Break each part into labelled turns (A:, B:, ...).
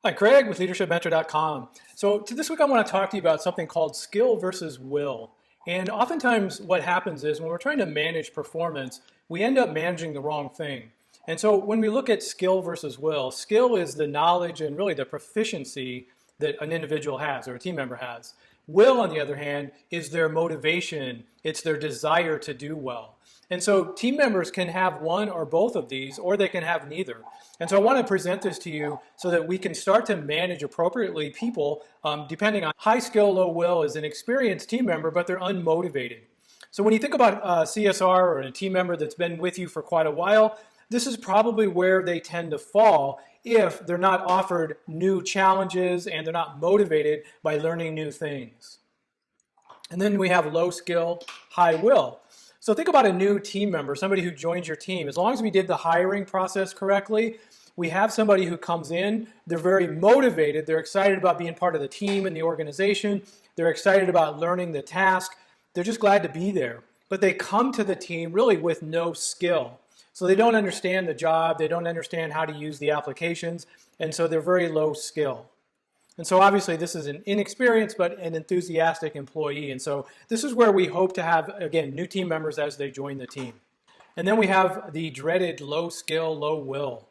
A: Hi, Craig with leadershipmentor.com. So this week I want to talk to you about something called skill versus will. And oftentimes what happens is when we're trying to manage performance, we end up managing the wrong thing. And so when we look at skill versus will, skill is the knowledge and really the proficiency that an individual has or a team member has. Will, on the other hand, is their motivation. It's their desire to do well. And so team members can have one or both of these, or they can have neither. And so I want to present this to you so that we can start to manage appropriately people depending on high skill, low will is an experienced team member, but they're unmotivated. So when you think about CSR or a team member that's been with you for quite a while, this is probably where they tend to fall if they're not offered new challenges and they're not motivated by learning new things. And then we have low skill, high will. So think about a new team member, somebody who joins your team. As long as we did the hiring process correctly, we have somebody who comes in, they're very motivated, they're excited about being part of the team and the organization, they're excited about learning the task, they're just glad to be there. But they come to the team really with no skill. So they don't understand the job, they don't understand how to use the applications, and so they're very low skill. And so obviously this is an inexperienced but an enthusiastic employee. And so this is where we hope to have, again, new team members as they join the team. And then we have the dreaded low skill, low will.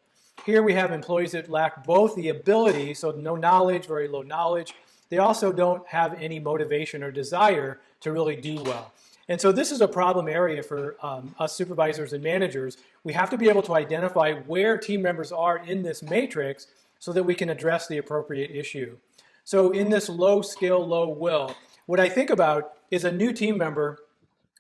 A: Here we have employees that lack both the ability, so no knowledge, very low knowledge. They also don't have any motivation or desire to really do well. And so this is a problem area for us supervisors and managers. We have to be able to identify where team members are in this matrix so that we can address the appropriate issue. So in this low skill, low will, what I think about is a new team member,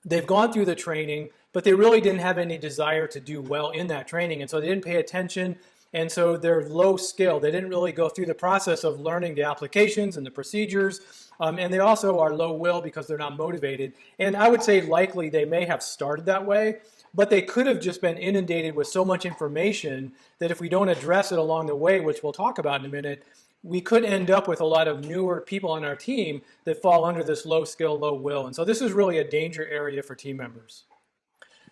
A: they've gone through the training, but they really didn't have any desire to do well in that training. And so they didn't pay attention. And so they're low skill. They didn't really go through the process of learning the applications and the procedures. And they also are low will because they're not motivated. And I would say likely they may have started that way, but they could have just been inundated with so much information that if we don't address it along the way, which we'll talk about in a minute, we could end up with a lot of newer people on our team that fall under this low skill, low will. And so this is really a danger area for team members.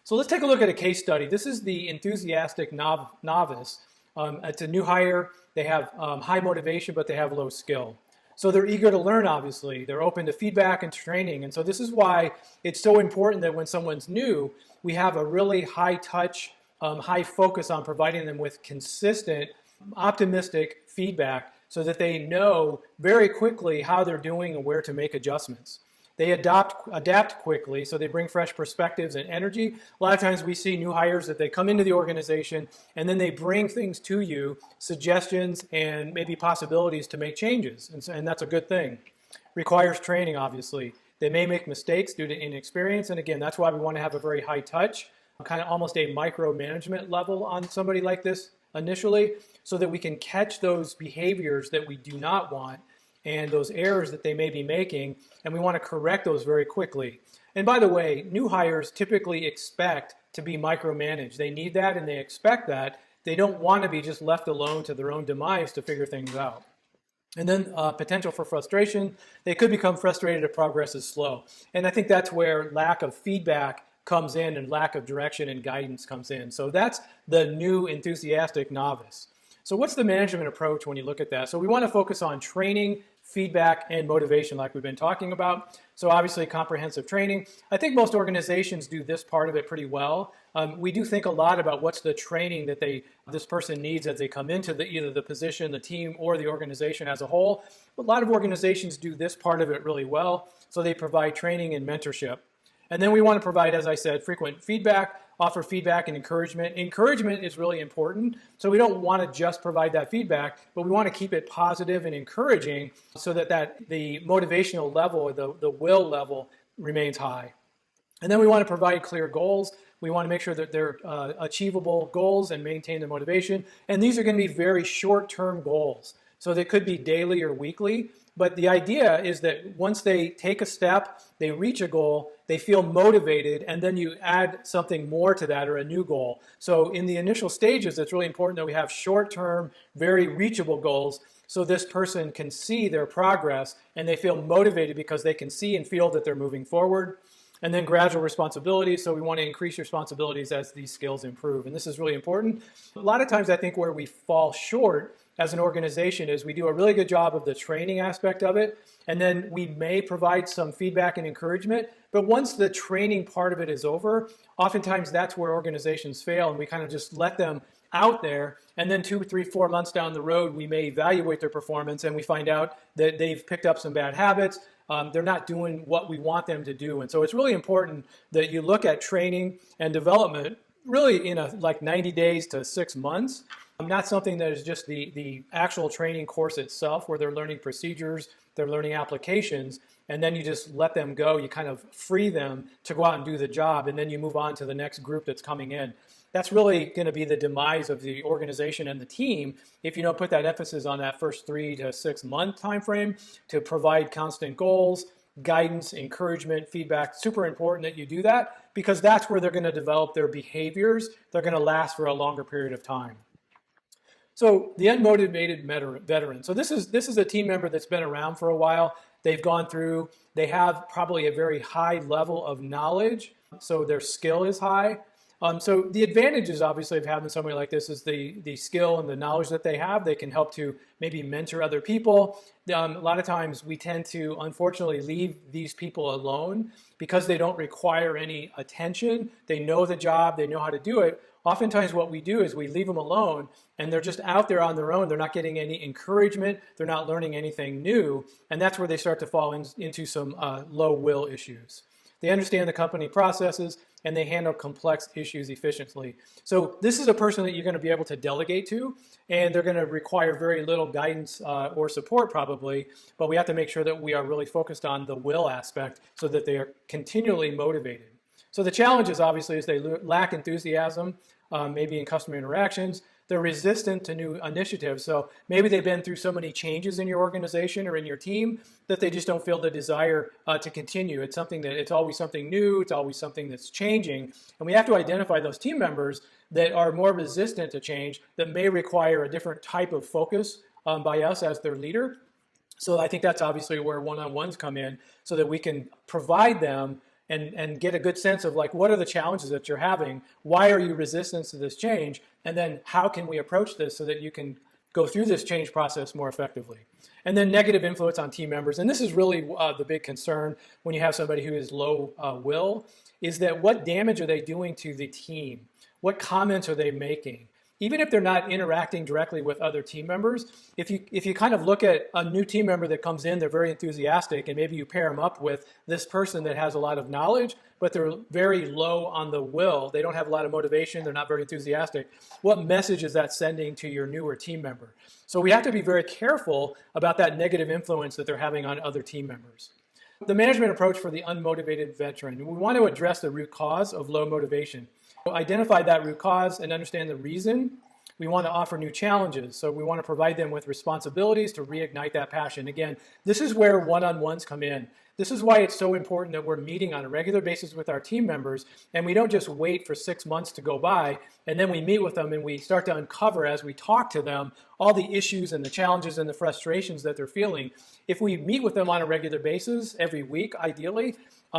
A: So let's take a look at a case study. This is the enthusiastic novice. It's a new hire. They have high motivation, but they have low skill. So they're eager to learn, obviously. They're open to feedback and training. And so this is why it's so important that when someone's new, we have a really high touch, high focus on providing them with consistent, optimistic feedback so that they know very quickly how they're doing and where to make adjustments. They adapt quickly, so they bring fresh perspectives and energy. A lot of times we see new hires that they come into the organization and then they bring things to you, suggestions and maybe possibilities to make changes, and that's a good thing. Requires training, obviously. They may make mistakes due to inexperience, and again, that's why we want to have a very high touch, kind of almost a micromanagement level on somebody like this initially, so that we can catch those behaviors that we do not want and those errors that they may be making, and we want to correct those very quickly. And by the way, new hires typically expect to be micromanaged. They need that and they expect that. They don't want to be just left alone to their own demise to figure things out. And then potential for frustration. They could become frustrated if progress is slow. And I think that's where lack of feedback comes in and lack of direction and guidance comes in. So that's the new enthusiastic novice. So what's the management approach when you look at that? So we want to focus on training, feedback, and motivation like we've been talking about. So obviously comprehensive training. I think most organizations do this part of it pretty well. We do think a lot about what's the training that this person needs as they come into either the position, the team, or the organization as a whole. But a lot of organizations do this part of it really well. So they provide training and mentorship. And then we want to provide, as I said, frequent feedback, offer feedback and encouragement. Encouragement is really important. So we don't want to just provide that feedback, but we want to keep it positive and encouraging so that the motivational level or the will level remains high. And then we want to provide clear goals. We want to make sure that they're achievable goals and maintain the motivation. And these are going to be very short-term goals. So they could be daily or weekly. But the idea is that once they take a step, they reach a goal, they feel motivated, and then you add something more to that or a new goal. So in the initial stages, it's really important that we have short-term, very reachable goals so this person can see their progress and they feel motivated because they can see and feel that they're moving forward. And then gradual responsibilities. So we want to increase responsibilities as these skills improve. And this is really important. A lot of times I think where we fall short as an organization is we do a really good job of the training aspect of it, and then we may provide some feedback and encouragement. But once the training part of it is over, oftentimes that's where organizations fail, and we kind of just let them out there, and then 2, 3, 4 months down the road, we may evaluate their performance, and we find out that they've picked up some bad habits. They're not doing what we want them to do. And so it's really important that you look at training and development really in like 90 days to 6 months. Not something that is just the actual training course itself where they're learning procedures, they're learning applications, and then you just let them go. You kind of free them to go out and do the job, and then you move on to the next group that's coming in. That's really going to be the demise of the organization and the team if you don't put that emphasis on that first 3 to 6 month time frame to provide constant goals, guidance, encouragement, feedback. Super important that you do that because that's where they're going to develop their behaviors. They're going to last for a longer period of time. So the unmotivated veteran. So this is a team member that's been around for a while. They've gone through, they have probably a very high level of knowledge, so their skill is high. So the advantages, obviously, of having somebody like this is the skill and the knowledge that they have. They can help to maybe mentor other people. A lot of times we tend to, unfortunately, leave these people alone because they don't require any attention. They know the job. They know how to do it. Oftentimes what we do is we leave them alone and they're just out there on their own. They're not getting any encouragement. They're not learning anything new. And that's where they start to fall into some low will issues. They understand the company processes and they handle complex issues efficiently. So this is a person that you're going to be able to delegate to, and they're going to require very little guidance or support probably, but we have to make sure that we are really focused on the will aspect so that they are continually motivated. So the challenges obviously is they lack enthusiasm, maybe in customer interactions. They're resistant to new initiatives. So maybe they've been through so many changes in your organization or in your team that they just don't feel the desire to continue. It's something that it's always something new. It's always something that's changing. And we have to identify those team members that are more resistant to change, that may require a different type of focus by us as their leader. So I think that's obviously where one-on-ones come in so that we can provide them and get a good sense of like, what are the challenges that you're having? Why are you resistant to this change? And then how can we approach this so that you can go through this change process more effectively? And then negative influence on team members. And this is really the big concern when you have somebody who is low will, is that what damage are they doing to the team? What comments are they making? Even if they're not interacting directly with other team members, if you kind of look at a new team member that comes in, they're very enthusiastic, and maybe you pair them up with this person that has a lot of knowledge, but they're very low on the will. They don't have a lot of motivation. They're not very enthusiastic. What message is that sending to your newer team member? So we have to be very careful about that negative influence that they're having on other team members. The management approach for the unmotivated veteran. We want to address the root cause of low motivation. Identify that root cause and understand the reason. We want to offer new challenges. So we want to provide them with responsibilities to reignite that passion. Again, this is where one-on-ones come in. This is why it's so important that we're meeting on a regular basis with our team members, and we don't just wait for 6 months to go by, and then we meet with them and we start to uncover as we talk to them all the issues and the challenges and the frustrations that they're feeling. If we meet with them on a regular basis, every week ideally,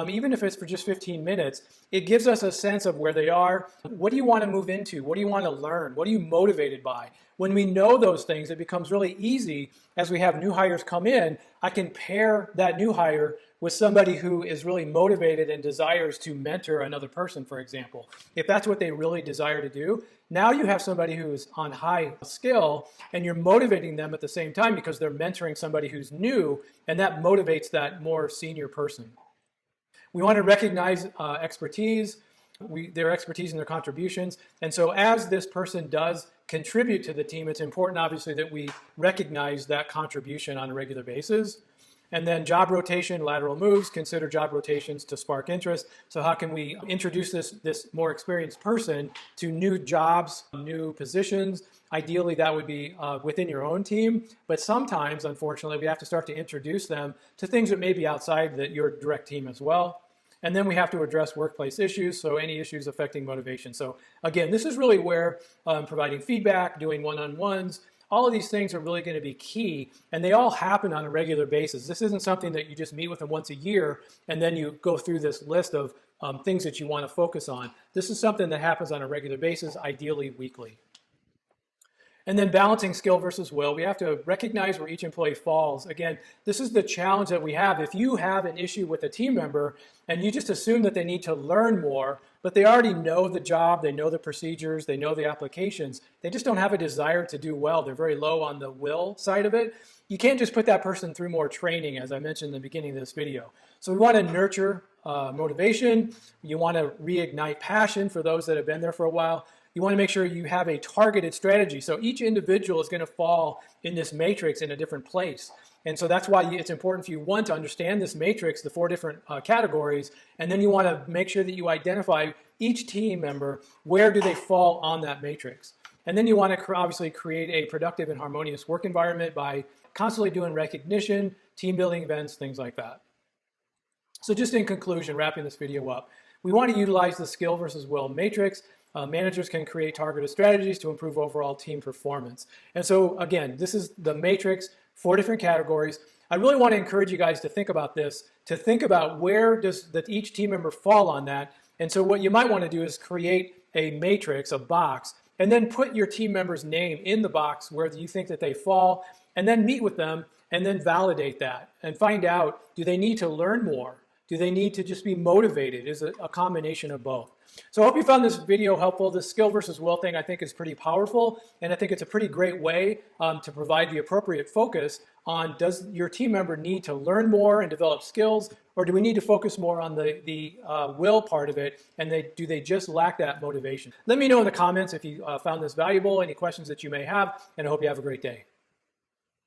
A: even if it's for just 15 minutes, it gives us a sense of where they are. What do you want to move into? What do you want to learn? What are you motivated by? When we know those things, it becomes really easy as we have new hires come in. I can pair that new hire with somebody who is really motivated and desires to mentor another person, for example. If that's what they really desire to do, now you have somebody who's on high skill and you're motivating them at the same time because they're mentoring somebody who's new, and that motivates that more senior person. We want to recognize expertise, their expertise and their contributions. And so as this person does contribute to the team, it's important, obviously, that we recognize that contribution on a regular basis. And then job rotation, lateral moves, consider job rotations to spark interest. So how can we introduce this more experienced person to new jobs, new positions? Ideally, that would be within your own team. But sometimes, unfortunately, we have to start to introduce them to things that may be outside your direct team as well. And then we have to address workplace issues, so any issues affecting motivation. So again, this is really where providing feedback, doing one-on-ones, all of these things are really going to be key, and they all happen on a regular basis. This isn't something that you just meet with them once a year, and then you go through this list of things that you want to focus on. This is something that happens on a regular basis, ideally weekly. And then balancing skill versus will, we have to recognize where each employee falls. Again, this is the challenge that we have. If you have an issue with a team member and you just assume that they need to learn more, but they already know the job, they know the procedures, they know the applications, they just don't have a desire to do well. They're very low on the will side of it. You can't just put that person through more training, as I mentioned in the beginning of this video. So we want to nurture motivation. You want to reignite passion for those that have been there for a while. You want to make sure you have a targeted strategy. So each individual is going to fall in this matrix in a different place. And so that's why it's important for you, one, to understand this matrix, the 4 different categories, and then you want to make sure that you identify each team member, where do they fall on that matrix. And then you want to obviously create a productive and harmonious work environment by constantly doing recognition, team building events, things like that. So just in conclusion, wrapping this video up, we want to utilize the skill versus will matrix. Managers can create targeted strategies to improve overall team performance. And so again, this is the matrix, 4 different categories. I really want to encourage you guys to think about this, to think about where does each team member fall on that. And so what you might want to do is create a matrix, a box, and then put your team member's name in the box where you think that they fall, and then meet with them and then validate that and find out, do they need to learn more? Do they need to just be motivated? Is it a combination of both? So I hope you found this video helpful. This skill versus will thing I think is pretty powerful, and I think it's a pretty great way to provide the appropriate focus on, does your team member need to learn more and develop skills, or do we need to focus more on the will part of it, and do they just lack that motivation? Let me know in the comments if you found this valuable, any questions that you may have, and I hope you have a great day.